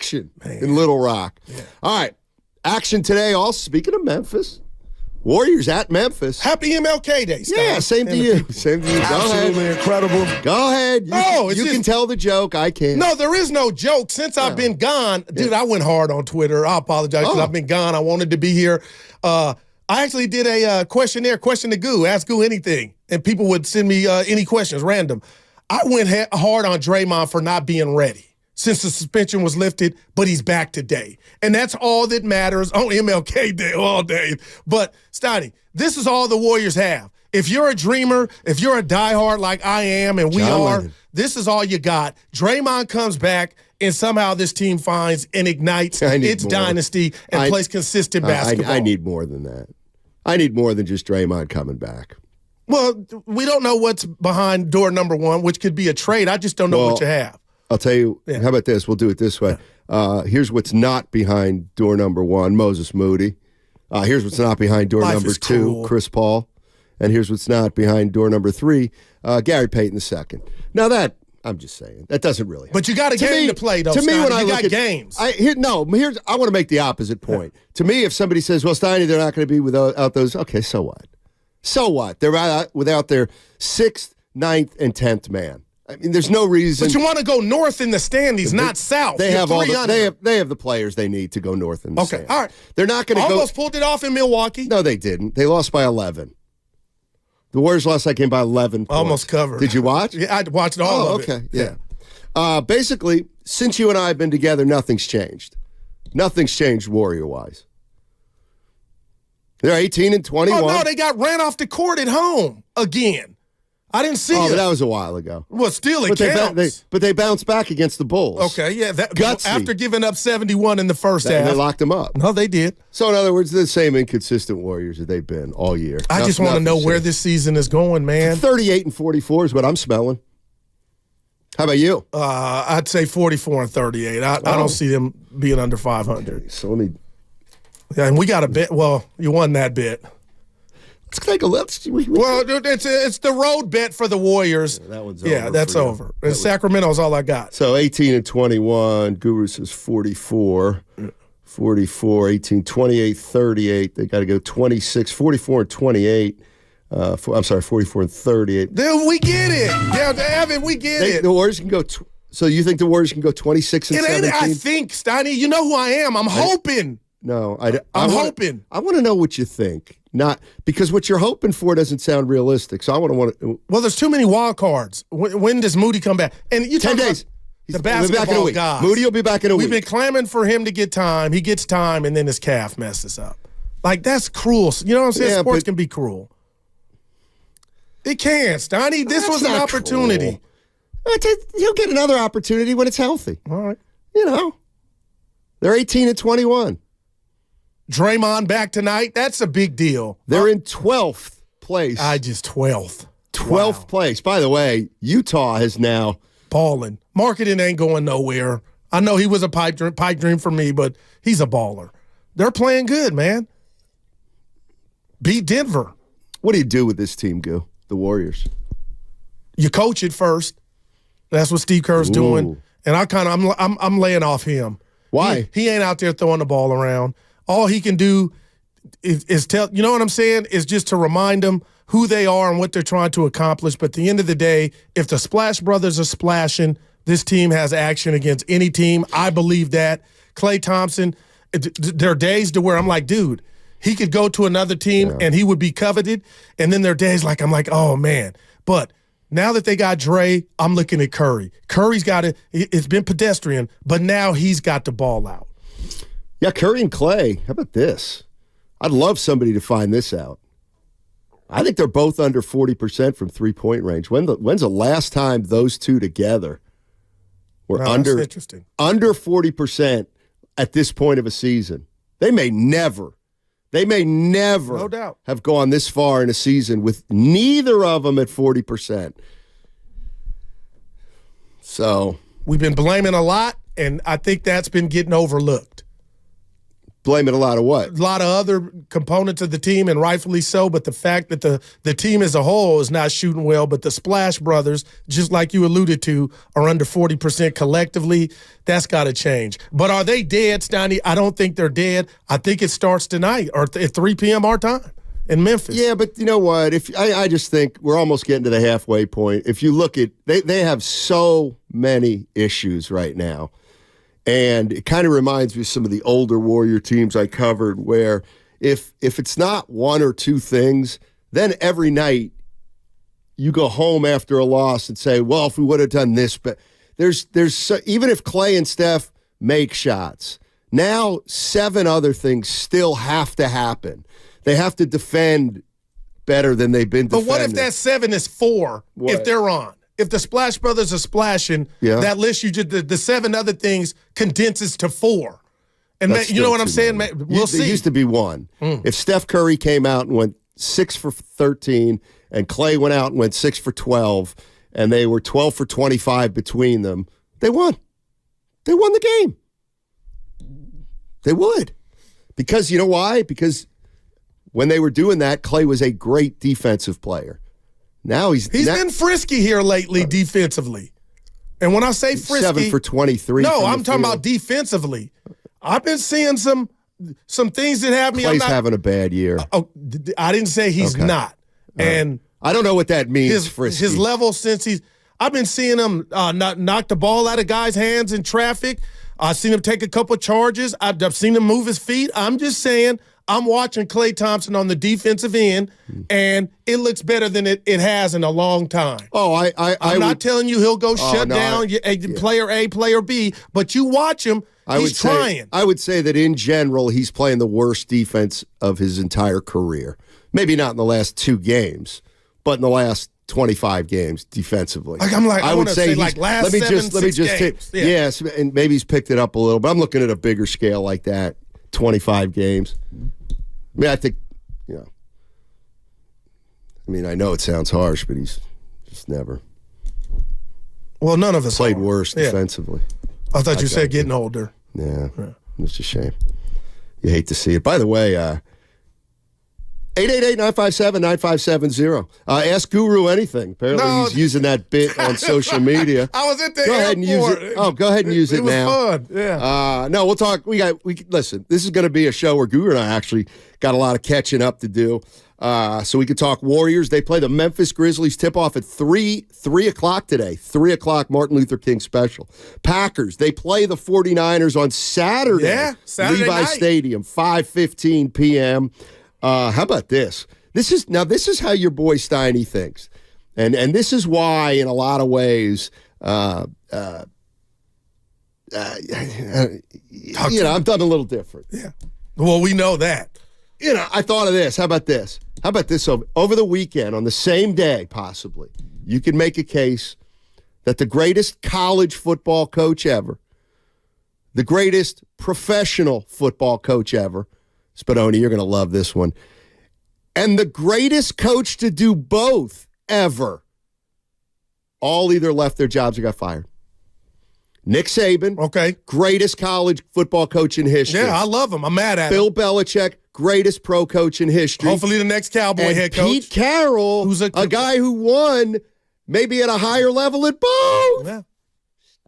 action in Little Rock. Yeah. All right. Action today, all speaking of Memphis. Warriors at Memphis. Happy MLK Day, Stein. Yeah, same to you. Same to you. Absolutely incredible. Go ahead. You can tell the joke. I can't. No, there is no joke. Since I've been gone, dude, I went hard on Twitter. I apologize because I've been gone. I wanted to be here. I actually did a questionnaire, question to Goo, ask Goo anything, and people would send me any questions, random. I went hard on Draymond for not being ready since the suspension was lifted, but he's back today. And that's all that matters on MLK Day all day. But, Steiny, this is all the Warriors have. If you're a dreamer, if you're a diehard like I am and we are, this is all you got. Draymond comes back, and somehow this team finds and ignites its dynasty and plays consistent basketball. I need more than that. I need more than just Draymond coming back. Well, we don't know what's behind door number one, which could be a trade. I just don't know what you have. I'll tell you, how about this? We'll do it this way. Here's what's not behind door number one, Moses Moody. Here's what's not behind door number two, Chris Paul. And here's what's not behind door number three, Gary Payton II. Now that, I'm just saying, that doesn't really happen. But you got a game to play, though, Steiny. When I look at games. I want to make the opposite point. To me, if somebody says, well, Steiny, they're not going to be without those, okay, so what? So what? They're without their 6th, 9th, and 10th man. I mean, there's no reason. But you want to go north in the standings, not south. They have they have the players they need to go north in the standings. All right. They're not going to go. Almost pulled it off in Milwaukee. No, they didn't. They lost by 11. The Warriors lost that game by 11 points. Almost covered. Did you watch? Yeah, I watched all of it. Okay, yeah. Basically, since you and I have been together, nothing's changed. Nothing's changed Warrior-wise. They're 18 and 21. Oh, no, they got ran off the court at home again. I didn't see it. But that was a while ago. Well, still it counts. But they bounced back against the Bulls. Okay, yeah. Gutsy. After giving up 71 in the first half. They locked them up. No, they did. So, in other words, they're the same inconsistent Warriors that they've been all year. I just want to know where this season is going, man. 38 and 44 is what I'm smelling. How about you? I'd say 44 and 38. I don't see them being under 500. Okay, so let me... Yeah, and we got a bet. Well, you won that bet. Let's take a look. Well, it's the road bet for the Warriors. Yeah, that one's over. Yeah, that's over. And Sacramento's all I got. So 18 and 21. Guru says 44. 44, 18, 28, 38. They got to go 26, 44 and 28. I'm sorry, 44 and 38. Then we get it. Yeah, Evan, we get it. The Warriors can go. So you think the Warriors can go 26 and 17? I think, Steiny, you know who I am. I'm hoping. No, I'm hoping. I want to know what you think. Not because what you're hoping for doesn't sound realistic. So I want to. Well, there's too many wild cards. When does Moody come back? And you 10 days. The basketball guys. Moody will be back in a week. We've been clamoring for him to get time. He gets time, and then his calf messes up. Like, that's cruel. You know what I'm saying? Yeah, Sports can be cruel. It can, Steiny. This was an opportunity. He'll get another opportunity when it's healthy. All right. You know, they're 18 and 21. Draymond back tonight. That's a big deal. They're in 12th place. 12th. 12th place. By the way, Utah has now balling. Marketing ain't going nowhere. I know he was a pipe dream for me, but he's a baller. They're playing good, man. Beat Denver. What do you do with this team, Goo? The Warriors. You coach it first. That's what Steve Kerr's doing. And I'm laying off him. Why? He ain't out there throwing the ball around. All he can do is tell, you know what I'm saying, is just to remind them who they are and what they're trying to accomplish. But at the end of the day, if the Splash Brothers are splashing, this team has action against any team. I believe that. Klay Thompson, there are days to where I'm like, dude, he could go to another team and he would be coveted. And then there are days like, I'm like, oh, man. But now that they got Dre, I'm looking at Curry. Curry's got it. It's been pedestrian, but now he's got the ball out. Yeah, Curry and Klay. How about this? I'd love somebody to find this out. I think they're both under 40% from three-point range. When's the last time those two together were under 40% at this point of a season? They may never No doubt. have gone this far in a season with neither of them at 40%. So we've been blaming a lot, and I think that's been getting overlooked. blaming a lot of what? A lot of other components of the team, and rightfully so, but the fact that the team as a whole is not shooting well, but the Splash Brothers, just like you alluded to, are under 40% collectively. That's got to change. But are they dead, Steiny? I don't think they're dead. I think it starts tonight or at 3 p.m. our time in Memphis. Yeah, but you know what? I just think we're almost getting to the halfway point. If you look at, they have so many issues right now. And it kind of reminds me of some of the older Warrior teams I covered where if it's not one or two things, then every night you go home after a loss and say, well, if we would have done this. But there's even if Clay and Steph make shots, now 7 other things still have to happen. They have to defend better than they've been defending. But what if that 7 is 4 if they're on? If the Splash Brothers are splashing, that list you just the 7 other things condenses to 4. And you know what I'm saying? We'll see. It used to be 1. If Steph Curry came out and went 6 for 13 and Clay went out and went 6 for 12 and they were 12 for 25 between them, they won. They won the game. They would. Because you know why? Because when they were doing that, Clay was a great defensive player. Now he's been frisky here lately defensively. And when I say frisky, 7 for 23. No, I'm talking about defensively. I've been seeing some things that have me. Clay's having a bad year. I didn't say he's not. And I don't know what that means. Frisky. His level I've been seeing him not knock the ball out of guys' hands in traffic. I've seen him take a couple charges. I've seen him move his feet. I'm just saying. I'm watching Klay Thompson on the defensive end, and it looks better than it has in a long time. Oh, I'm not telling you he'll go shut down player A, player B, but you watch him, he's trying. I would say that in general, he's playing the worst defense of his entire career. Maybe not in the last 2 games, but in the last 25 games defensively. I would say last let me just games. Yes, and maybe he's picked it up a little, but I'm looking at a bigger scale like that, 25 games. I mean, I think, I know it sounds harsh, but he's just never. Well, none of us played worse defensively. I thought you said getting older. Yeah, it's a shame. You hate to see it. By the way, 888-957-9570. Ask Guru anything. Apparently he's using that bit on social media. I was at the airport. Go ahead and use it. Oh, go ahead and use it now. It was fun, yeah. No, we'll talk. Listen, this is going to be a show where Guru and I actually got a lot of catching up to do. So we could talk Warriors. They play the Memphis Grizzlies. Tip-off at 3 o'clock today. 3 o'clock, Martin Luther King special. Packers, they play the 49ers on Saturday. Yeah, Saturday Levi night. Stadium, 5:15 p.m. How about this? This is how your boy Steiny thinks. And this is why, in a lot of ways, I'm done a little different. Yeah. Well, we know that. I thought of this. How about this? How about this? Over the weekend, on the same day, possibly, you could make a case that the greatest college football coach ever, the greatest professional football coach ever, Spadoni, you're going to love this one, and the greatest coach to do both ever, all either left their jobs or got fired. Nick Saban, greatest college football coach in history. Yeah, I love him. I'm mad at him. Bill Belichick, greatest pro coach in history. Hopefully the next Cowboy head coach. Pete Carroll, who's a guy who won maybe at a higher level at both. Yeah.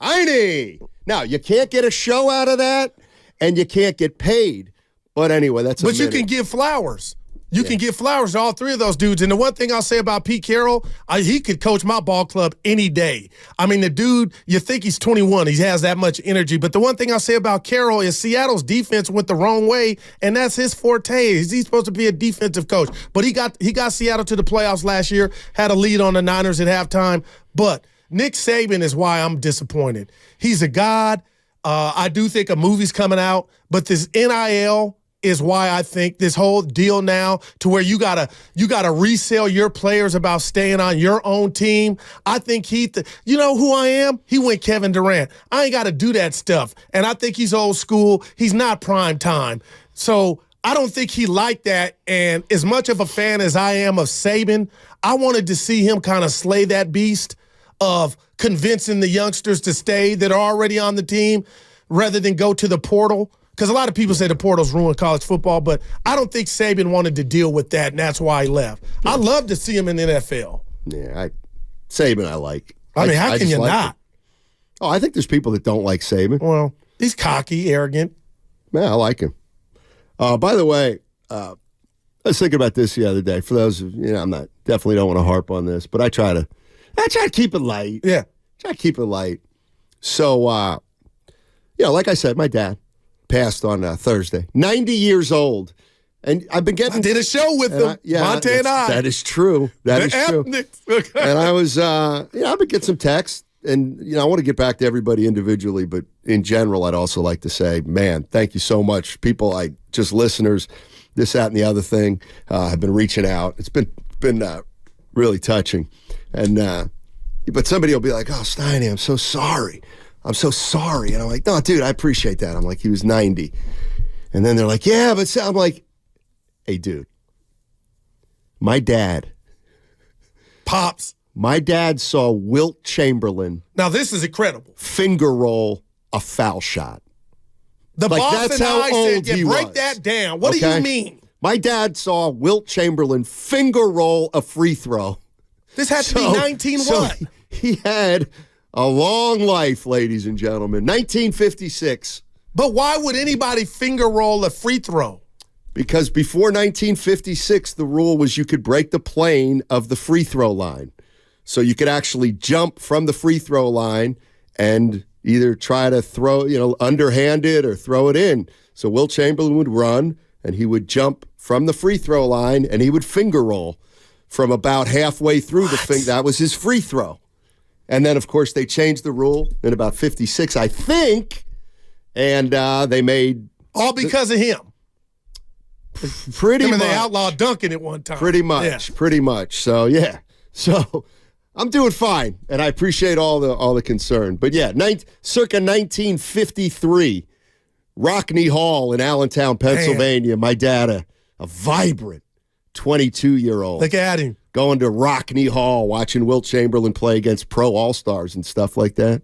Steiny. Now, you can't get a show out of that, and you can't get paid. But anyway, But you can give flowers. You can give flowers to all 3 of those dudes. And the one thing I'll say about Pete Carroll, he could coach my ball club any day. I mean, the dude, you think he's 21. He has that much energy. But the one thing I'll say about Carroll is Seattle's defense went the wrong way, and that's his forte. He's supposed to be a defensive coach. But he got Seattle to the playoffs last year, had a lead on the Niners at halftime. But Nick Saban is why I'm disappointed. He's a god. I do think a movie's coming out. But this NIL is why I think this whole deal now to where you gotta resell your players about staying on your own team. I think you know who I am? He went Kevin Durant. I ain't got to do that stuff. And I think he's old school. He's not prime time. So I don't think he liked that. And as much of a fan as I am of Saban, I wanted to see him kind of slay that beast of convincing the youngsters to stay that are already on the team rather than go to the portal. because a lot of people say the portal's ruined college football, but I don't think Saban wanted to deal with that, and that's why he left. Yeah. I'd love to see him in the NFL. Yeah, Saban I like. I mean, how can you not? Oh, I think there's people that don't like Saban. Well, he's cocky, arrogant. Yeah, I like him. By the way, I was thinking about this the other day. For those of I'm definitely don't want to harp on this, but I try to keep it light. Yeah. Try to keep it light. So, like I said, my dad passed on Thursday, 90 years old. And I've been getting... I did a show with him, Monte and I. That is true. That is true. And I was, I've been getting some texts. And, I want to get back to everybody individually, but in general, I'd also like to say, man, thank you so much. People, just listeners, this, that, and the other thing, have been reaching out. It's been really touching. And, but somebody will be like, oh, Steiny, I'm so sorry. I'm so sorry. And I'm like, no, dude, I appreciate that. I'm like, he was 90. And then they're like, yeah, but I'm like, hey, dude, my dad. Pops. My dad saw Wilt Chamberlain. Now, this is incredible. Finger roll a foul shot. The boss that's and how I old said, he break was. that down. What do you mean? My dad saw Wilt Chamberlain finger roll a free throw. This had to be 19 what? He had a long life, ladies and gentlemen. 1956. But why would anybody finger roll a free throw? Because before 1956, the rule was you could break the plane of the free throw line. So you could actually jump from the free throw line and either try to throw, underhand it or throw it in. So Wilt Chamberlain would run, and he would jump from the free throw line, and he would finger roll from about halfway through the thing. That was his free throw. And then, of course, they changed the rule in about 56, I think, and they made... All because of him. Pretty much. They outlawed dunking at one time. Pretty much. So, yeah. So... I'm doing fine, and I appreciate all the concern. But yeah, circa 1953, Rockney Hall in Allentown, Pennsylvania. Man. My dad, a vibrant 22-year-old. Look at him. Going to Rockney Hall, watching Wilt Chamberlain play against pro all-stars and stuff like that.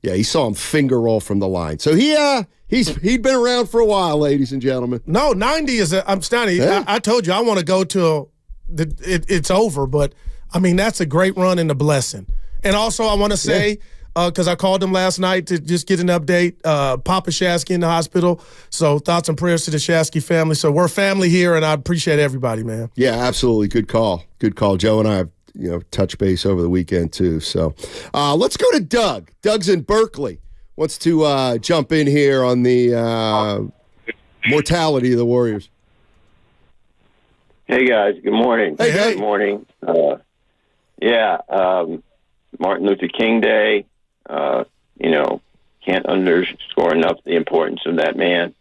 Yeah, he saw him finger roll from the line. So he'd been around for a while, ladies and gentlemen. No, 90 is I'm Steiny. Yeah. I told you I want to go till it's over, but I mean, that's a great run and a blessing. And also, I want to say, because I called him last night to just get an update, Papa Shasky in the hospital. So thoughts and prayers to the Shasky family. So we're family here, and I appreciate everybody, man. Yeah, absolutely. Good call. Good call. Joe and I have, touch base over the weekend, too. So let's go to Doug. Doug's in Berkeley. Wants to jump in here on the mortality of the Warriors. Hey, guys. Good morning. Hey. Good morning. Martin Luther King Day, can't underscore enough the importance of that man.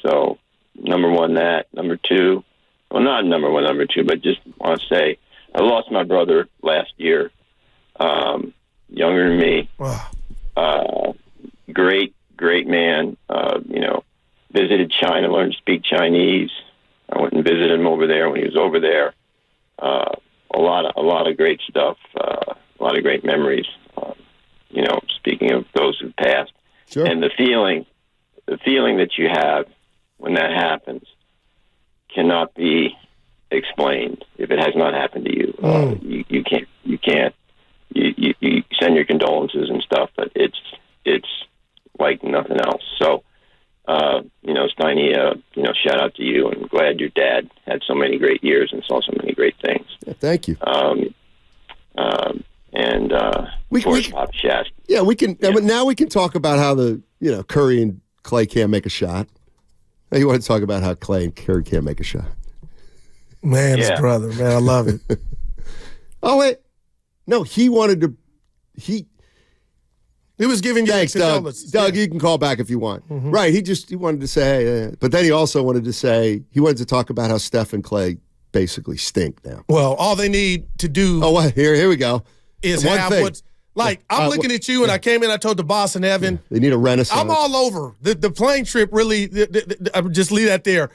So, number one, that. Number two, well, not number one, number two, but just want to say I lost my brother last year, younger than me. Wow. Great man. Visited China, learned to speak Chinese. I went and visited him over there when he was over there. A lot of great stuff, a lot of great memories. Speaking of those who passed, sure. And the feeling that you have when that happens cannot be explained if it has not happened to you. You can't. You send your condolences and stuff, but it's like nothing else. So. Steiny, shout out to you, and glad your dad had so many great years and saw so many great things. Yeah, thank you. Of course, Pop Shasky. Yeah, we can. Yeah. Now we can talk about how Curry and Clay can't make a shot. Now you want to talk about how Clay and Curry can't make a shot? Man, his brother, man, I love it. Oh wait, no, he wanted to. He was giving you thanks, Doug. Doug, you can call back if you want. Mm-hmm. Right, he wanted to say, hey, but then he also wanted to talk about how Steph and Clay basically stink now. Well, all they need to do. Oh, well, here we go. Is one have thing. What's like. I'm looking at you, and I came in. I told the boss and Evan, they need a renaissance. I'm all over the plane trip. Really, I would just leave that there.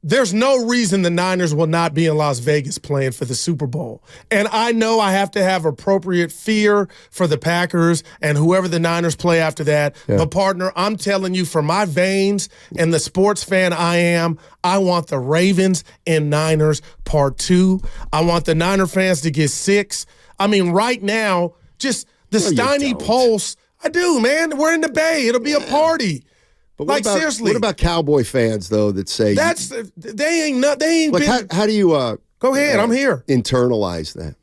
there's no reason the Niners will not be in Las Vegas playing for the Super Bowl. And I know I have to have appropriate fear for the Packers and whoever the Niners play after that. Yeah. But, partner, I'm telling you, for my veins and the sports fan I am, I want the Ravens and Niners part 2. I want the Niner fans to get 6. I mean, right now, just the Steiny Pulse. I do, man. We're in the Bay. It'll be a party. But what about, seriously, what about Cowboy fans though that say they ain't like been, how do you go ahead, I'm here. Internalize that.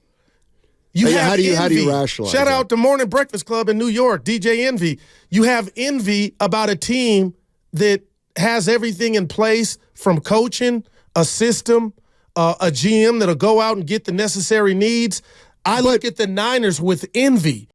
How do you rationalize? Shout out to Morning Breakfast Club in New York, DJ Envy. You have envy about a team that has everything in place, from coaching, a system, a GM that'll go out and get the necessary needs. I look at the Niners with envy.